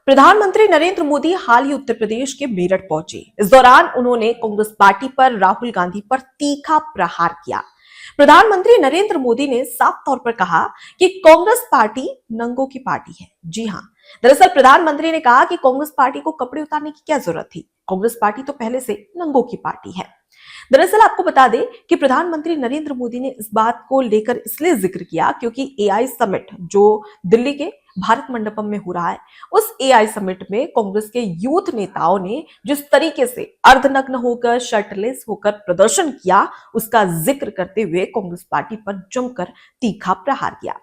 प्रधानमंत्री नरेंद्र मोदी हाल ही उत्तर प्रदेश के मेरठ पहुंचे। इस दौरान उन्होंने कांग्रेस पार्टी पर राहुल गांधी पर तीखा प्रहार किया। प्रधानमंत्री नरेंद्र मोदी ने साफ तौर पर कहा कि कांग्रेस पार्टी नंगों की पार्टी है। जी हां, दरअसल प्रधानमंत्री ने कहा कि कांग्रेस पार्टी को कपड़े उतारने की क्या जरूरत थी। कांग्रेस पार्टी तो पहले से नंगों की पार्टी है। दरअसल आपको बता दें कि प्रधानमंत्री नरेंद्र मोदी ने इस बात को लेकर इसलिए जिक्र किया क्योंकि एआई समिट जो दिल्ली के भारत मंडपम में हो रहा है, उस एआई समिट में कांग्रेस के यूथ नेताओं ने जिस तरीके से अर्धनग्न होकर शर्टलेस होकर प्रदर्शन किया, उसका जिक्र करते हुए कांग्रेस पार्टी पर जमकर तीखा प्रहार किया।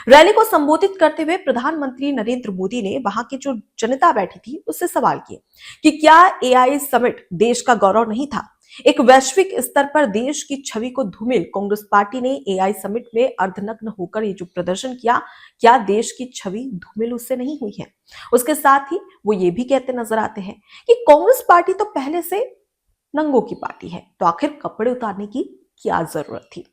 रैली को संबोधित करते हुए प्रधानमंत्री नरेंद्र मोदी ने वहां की जो जनता बैठी थी उससे सवाल किए कि क्या एआई समिट देश का गौरव नहीं था। एक वैश्विक स्तर पर देश की छवि को धूमिल कांग्रेस पार्टी ने एआई समिट में अर्धनग्न होकर ये जो प्रदर्शन किया, क्या देश की छवि धूमिल उससे नहीं हुई है। उसके साथ ही वो ये भी कहते नजर आते हैं कि कांग्रेस पार्टी तो पहले से नंगों की पार्टी है, तो आखिर कपड़े उतारने की क्या जरूरत थी।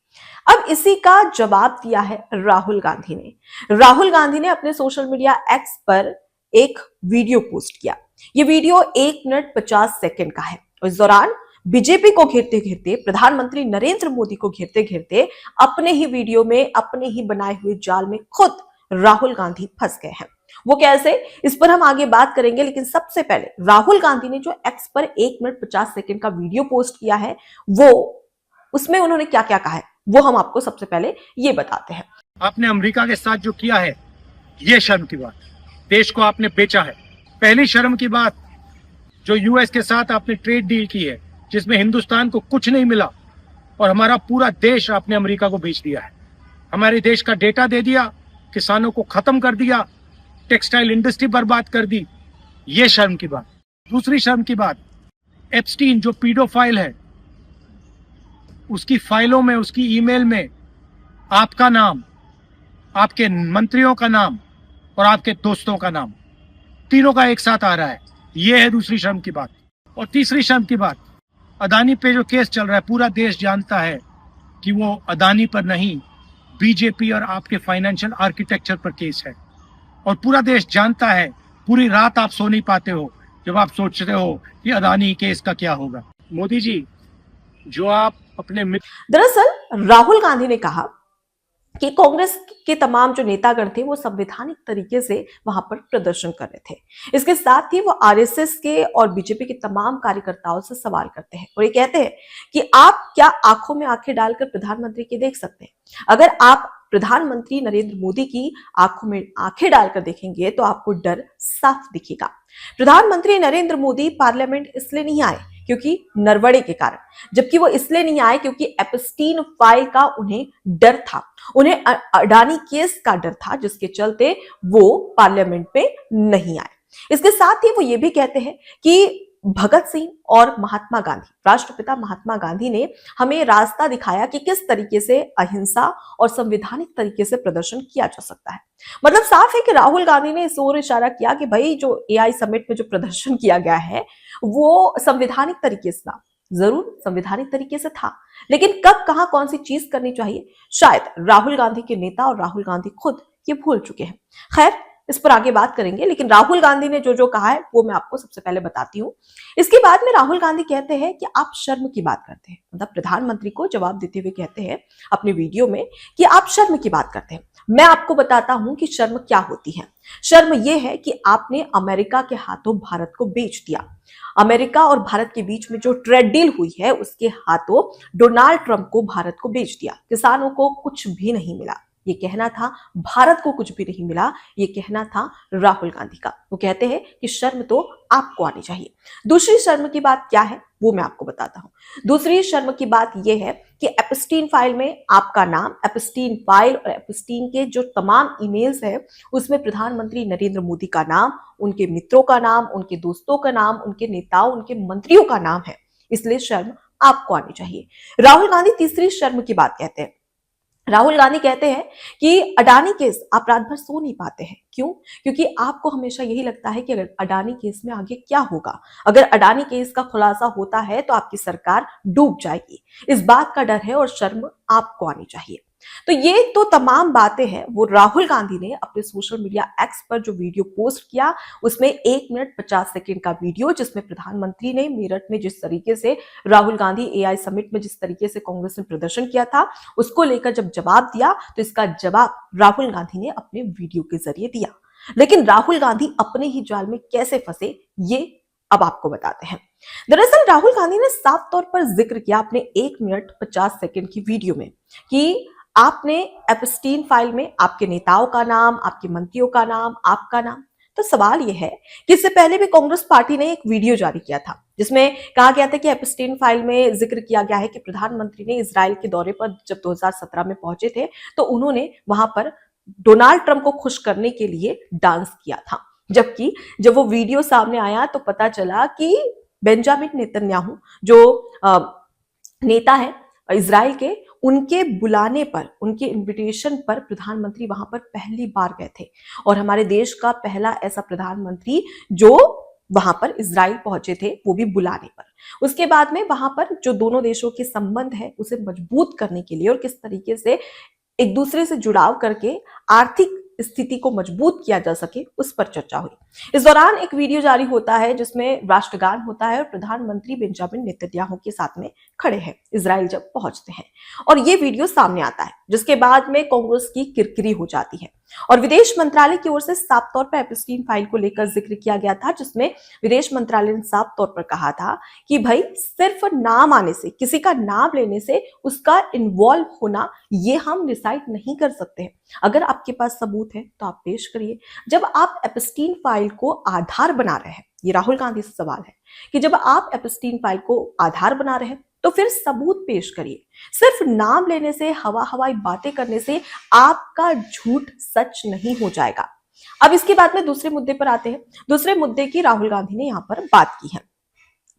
अब इसी का जवाब दिया है राहुल गांधी ने। राहुल गांधी ने अपने सोशल मीडिया एक्स पर एक वीडियो पोस्ट किया। ये वीडियो 1 मिनट 50 सेकंड का है। इस दौरान बीजेपी को घेरते घेरते, प्रधानमंत्री नरेंद्र मोदी को घेरते घेरते अपने ही वीडियो में, अपने ही बनाए हुए जाल में खुद राहुल गांधी फंस गए हैं। वो कैसे, इस पर हम आगे बात करेंगे, लेकिन सबसे पहले राहुल गांधी ने जो एक्स पर 1 मिनट 50 सेकंड का वीडियो पोस्ट किया है, वो उसमें उन्होंने क्या क्या कहा है वो हम आपको सबसे पहले ये बताते हैं। आपने अमेरिका के साथ जो किया है, ये शर्म की बात। देश को आपने बेचा है। पहली शर्म की बात, जो यूएस के साथ आपने ट्रेड डील की है, जिसमें हिंदुस्तान को कुछ नहीं मिला और हमारा पूरा देश आपने अमेरिका को बेच दिया है। हमारे देश का डेटा दे दिया, किसानों को खत्म कर दिया, टेक्सटाइल इंडस्ट्री बर्बाद कर दी। ये शर्म की बात। दूसरी शर्म की बात, एप्स्टीन जो पीडोफाइल है, उसकी फाइलों में, उसकी ईमेल में आपका नाम, आपके मंत्रियों का नाम और आपके दोस्तों का नाम, तीनों का एक साथ आ रहा है। यह है दूसरी शर्म की बात। और तीसरी शर्म की बात, अदानी पे जो केस चल रहा है, पूरा देश जानता है कि वो अदानी पर नहीं, बीजेपी और आपके फाइनेंशियल आर्किटेक्चर पर केस है। और पूरा देश जानता है, पूरी रात आप सो नहीं पाते हो जब आप सोचते हो कि अदानी केस का क्या होगा। मोदी जी, जो आप अपने दरअसल राहुल गांधी ने कहा कि कांग्रेस के तमाम जो नेतागण थे वो संवैधानिक तरीके से वहां पर प्रदर्शन कर रहे थे। इसके साथ ही वो आरएसएस के और बीजेपी के तमाम कार्यकर्ताओं से सवाल करते हैं और ये कहते हैं कि आप क्या आंखों में आंखें डालकर प्रधानमंत्री के देख सकते हैं। अगर आप प्रधानमंत्री नरेंद्र मोदी की आंखों में आंखें डालकर देखेंगे तो आपको डर साफ दिखेगा। प्रधानमंत्री नरेंद्र मोदी पार्लियामेंट इसलिए नहीं आए क्योंकि नरवड़े के कारण, जबकि वो इसलिए नहीं आए क्योंकि एप्स्टीन फाइल का उन्हें डर था, उन्हें अडानी केस का डर था, जिसके चलते वो पार्लियामेंट में नहीं आए। इसके साथ ही वो ये भी कहते हैं कि भगत सिंह और महात्मा गांधी, राष्ट्रपिता महात्मा गांधी ने हमें रास्ता दिखाया कि किस तरीके से अहिंसा और संवैधानिक तरीके से प्रदर्शन किया जा सकता है। मतलब साफ है कि राहुल गांधी ने इस ओर इशारा किया कि भाई जो एआई समिट में जो प्रदर्शन किया गया है वो संवैधानिक तरीके से था, जरूर संवैधानिक तरीके से था, लेकिन कब कहां कौन सी चीज करनी चाहिए शायद राहुल गांधी के नेता और राहुल गांधी खुद ये भूल चुके हैं। खैर, इस पर आगे बात करेंगे, लेकिन राहुल गांधी ने जो जो कहा है वो मैं आपको सबसे पहले बताती हूँ। इसके बाद में राहुल गांधी कहते हैं कि आप शर्म की बात करते हैं, मतलब प्रधानमंत्री को जवाब देते हुए कहते हैं अपने वीडियो में कि आप शर्म की बात करते हैं। मैं आपको बताता हूं कि शर्म क्या होती है। शर्म यह है कि आपने अमेरिका के हाथों भारत को बेच दिया। अमेरिका और भारत के बीच में जो ट्रेड डील हुई है उसके हाथों डोनाल्ड ट्रंप को भारत को बेच दिया। किसानों को कुछ भी नहीं मिला, ये कहना था। भारत को कुछ भी नहीं मिला, ये कहना था राहुल गांधी का। वो कहते हैं कि शर्म तो आपको आनी चाहिए। दूसरी शर्म की बात क्या है वो मैं आपको बताता हूं। दूसरी शर्म की बात यह है कि एप्स्टीन फाइल में आपका नाम, एप्स्टीन फाइल और एप्स्टीन के जो तमाम ईमेल्स है उसमें प्रधानमंत्री नरेंद्र मोदी का नाम, उनके मित्रों का नाम, उनके दोस्तों का नाम, उनके नेताओं, उनके मंत्रियों का नाम है। इसलिए शर्म आपको आनी चाहिए। राहुल गांधी तीसरी शर्म की बात कहते हैं। राहुल गांधी कहते हैं कि अडानी केस आप रात भर सो नहीं पाते हैं। क्यों? क्योंकि आपको हमेशा यही लगता है कि अगर अडानी केस में आगे क्या होगा, अगर अडानी केस का खुलासा होता है तो आपकी सरकार डूब जाएगी। इस बात का डर है और शर्म आपको आनी चाहिए। तो ये तो तमाम बातें हैं वो राहुल गांधी ने अपने सोशल मीडिया एक्स पर जो वीडियो पोस्ट किया, उसमें 1 मिनट 50 सेकंड का वीडियो, जिसमें प्रधानमंत्री ने मेरठ में जिस तरीके से राहुल गांधी एआई समिट में जिस तरीके से कांग्रेस ने प्रदर्शन किया था, उसको लेकर जब जवाब दिया तो इसका जवाब राहुल गांधी ने अपने वीडियो के जरिए दिया। लेकिन राहुल गांधी अपने ही जाल में कैसे फंसे, ये अब आपको बताते हैं। दरअसल राहुल गांधी ने साफ तौर पर जिक्र किया अपने 1 मिनट 50 सेकंड की वीडियो में कि आपने एप्स्टीन फाइल में आपके नेताओं का नाम, आपके मंत्रियों का नाम, आपका नाम। तो सवाल यह है कि इससे पहले भी कांग्रेस पार्टी ने एक वीडियो जारी किया था जिसमें कहा गया था कि एप्स्टीन फाइल में जिक्र किया गया है कि प्रधानमंत्री ने इजराइल के दौरे पर जब 2017 में पहुंचे थे तो उन्होंने वहां पर डोनाल्ड ट्रंप को खुश करने के लिए डांस किया था। जबकि जब वो वीडियो सामने आया तो पता चला कि बेंजामिन नेतन्याहू जो नेता है इजराइल के, उनके बुलाने पर, उनके इनविटेशन पर प्रधानमंत्री वहां पर पहली बार गए थे और हमारे देश का पहला ऐसा प्रधानमंत्री जो वहां पर इजराइल पहुंचे थे, वो भी बुलाने पर। उसके बाद में वहां पर जो दोनों देशों के संबंध है उसे मजबूत करने के लिए और किस तरीके से एक दूसरे से जुड़ाव करके आर्थिक स्थिति को मजबूत किया जा सके, उस पर चर्चा हुई। इस दौरान एक वीडियो जारी होता है जिसमें राष्ट्रगान होता है और प्रधानमंत्री बेंजामिन नेतन्याहू के साथ में खड़े हैं इजराइल जब पहुंचते हैं, और ये वीडियो सामने आता है जिसके बाद में कांग्रेस की किरकिरी हो जाती है और विदेश मंत्रालय की ओर से साफ तौर पर एप्स्टीन फाइल को लेकर जिक्र किया गया था, जिसमें विदेश मंत्रालय ने साफ तौर पर कहा था कि भाई सिर्फ नाम आने से, किसी का नाम लेने से उसका इन्वॉल्व होना ये हम डिसाइड नहीं कर सकते हैं। अगर आपके पास सबूत है तो आप पेश करिए। जब आप एप्स्टीन फाइल को आधार बना रहे हैं, ये राहुल गांधी से सवाल है कि जब आप एप्स्टीन फाइल को आधार बना रहे हैं तो फिर सबूत पेश करिए। सिर्फ नाम लेने से, हवाई बातें करने से आपका झूठ सच नहीं हो जाएगा। अब इसके बाद में दूसरे मुद्दे पर आते हैं। दूसरे मुद्दे की राहुल गांधी ने यहां पर बात की है,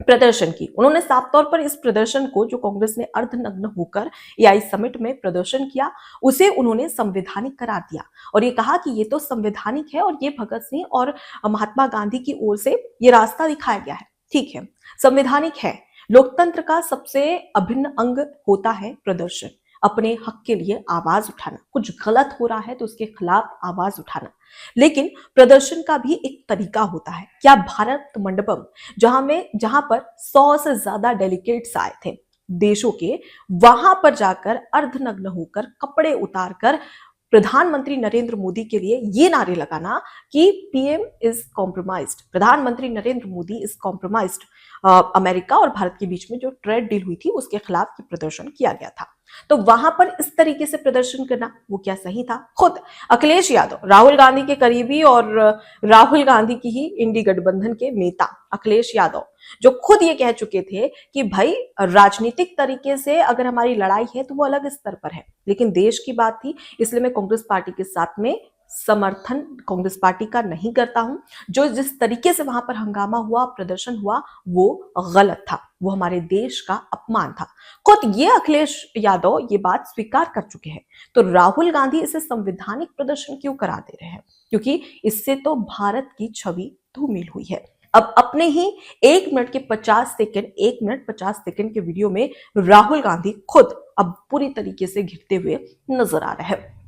प्रदर्शन की। उन्होंने साफ तौर पर इस प्रदर्शन को, जो कांग्रेस ने अर्धनग्न होकर एआई समिट में प्रदर्शन किया, उसे उन्होंने संवैधानिक करार दिया और ये कहा कि ये तो संवैधानिक है और ये भगत सिंह और महात्मा गांधी की ओर से ये रास्ता दिखाया गया है। ठीक है, संवैधानिक है, लोकतंत्र का सबसे अभिन्न अंग होता है प्रदर्शन, अपने हक के लिए आवाज उठाना, कुछ गलत हो रहा है तो उसके खिलाफ आवाज उठाना। लेकिन प्रदर्शन का भी एक तरीका होता है। क्या भारत मंडपम, जहां पर 100 से ज्यादा डेलीगेट्स आए थे देशों के, वहां पर जाकर अर्धनग्न होकर, कपड़े उतारकर प्रधानमंत्री नरेंद्र मोदी के लिए ये नारे लगाना कि पीएम इज कॉम्प्रोमाइज्ड, प्रधानमंत्री Narendra Modi is compromised, America और भारत के बीच में जो ट्रेड डील हुई थी उसके खिलाफ प्रदर्शन किया गया था। तो वहां पर इस तरीके से प्रदर्शन करना वो क्या सही था? खुद अखिलेश यादव, राहुल गांधी के करीबी और राहुल गांधी की ही इंडी गठबंधन के नेता अखिलेश यादव, जो खुद ये कह चुके थे कि भाई राजनीतिक तरीके से अगर हमारी लड़ाई है तो वो अलग स्तर पर है, लेकिन देश की बात थी, इसलिए मैं कांग्रेस पार्टी के साथ में समर्थन कांग्रेस पार्टी का नहीं करता हूं। जो जिस तरीके से वहां पर हंगामा हुआ, प्रदर्शन हुआ, वो गलत था, वो हमारे देश का अपमान था। खुद ये अखिलेश यादव ये बात स्वीकार कर चुके हैं। तो राहुल गांधी इसे संवैधानिक प्रदर्शन क्यों करा दे रहे हैं? क्योंकि इससे तो भारत की छवि धूमिल हुई है। अब अपने ही 1 मिनट 50 सेकंड के वीडियो में राहुल गांधी खुद अब पूरी तरीके से घिरते हुए नजर आ रहे हैं।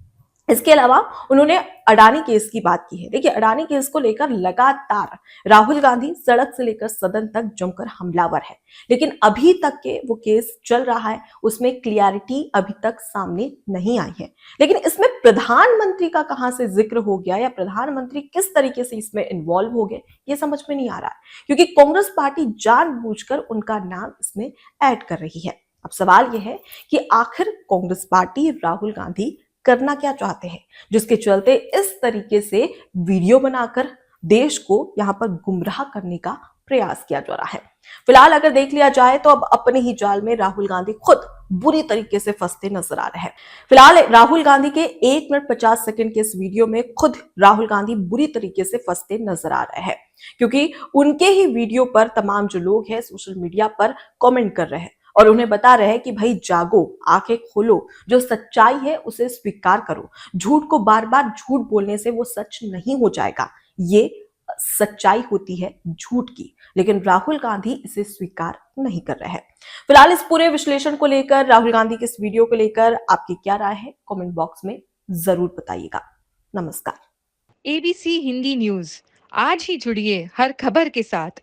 इसके अलावा उन्होंने अडानी केस की बात की है। देखिए, अडानी केस को लेकर लगातार राहुल गांधी सड़क से लेकर सदन तक जमकर हमलावर है, लेकिन अभी तक के वो केस चल रहा है, उसमें क्लियरिटी अभी तक सामने नहीं आई है। लेकिन इसमें प्रधानमंत्री का कहां से जिक्र हो गया या प्रधानमंत्री किस तरीके से इसमें इन्वॉल्व हो गए, ये समझ में नहीं आ रहा है, क्योंकि कांग्रेस पार्टी जानबूझकर उनका नाम इसमें ऐड कर रही है। अब सवाल यह है कि आखिर कांग्रेस पार्टी, राहुल गांधी करना क्या चाहते हैं, जिसके चलते इस तरीके से वीडियो बनाकर देश को यहां पर गुमराह करने का प्रयास किया जा रहा है। फिलहाल अगर देख लिया जाए तो अब अपने ही जाल में राहुल गांधी खुद बुरी तरीके से फंसते नजर आ रहे हैं। फिलहाल राहुल गांधी के 1 मिनट 50 सेकंड के इस वीडियो में खुद राहुल गांधी बुरी तरीके से फंसते नजर आ रहे हैं, क्योंकि उनके ही वीडियो पर तमाम जो लोग हैं सोशल मीडिया पर कमेंट कर रहे हैं और उन्हें बता रहे हैं कि भाई जागो, आंखें खोलो, जो सच्चाई है उसे स्वीकार करो, झूठ को बार बार झूठ बोलने से वो सच नहीं हो जाएगा। ये सच्चाई होती है झूठ की, लेकिन राहुल गांधी इसे स्वीकार नहीं कर रहे हैं। फिलहाल इस पूरे विश्लेषण को लेकर, राहुल गांधी के इस वीडियो को लेकर आपकी क्या राय है, कमेंट बॉक्स में जरूर बताइएगा। नमस्कार। एबीसी हिंदी न्यूज, आज ही जुड़िए हर खबर के साथ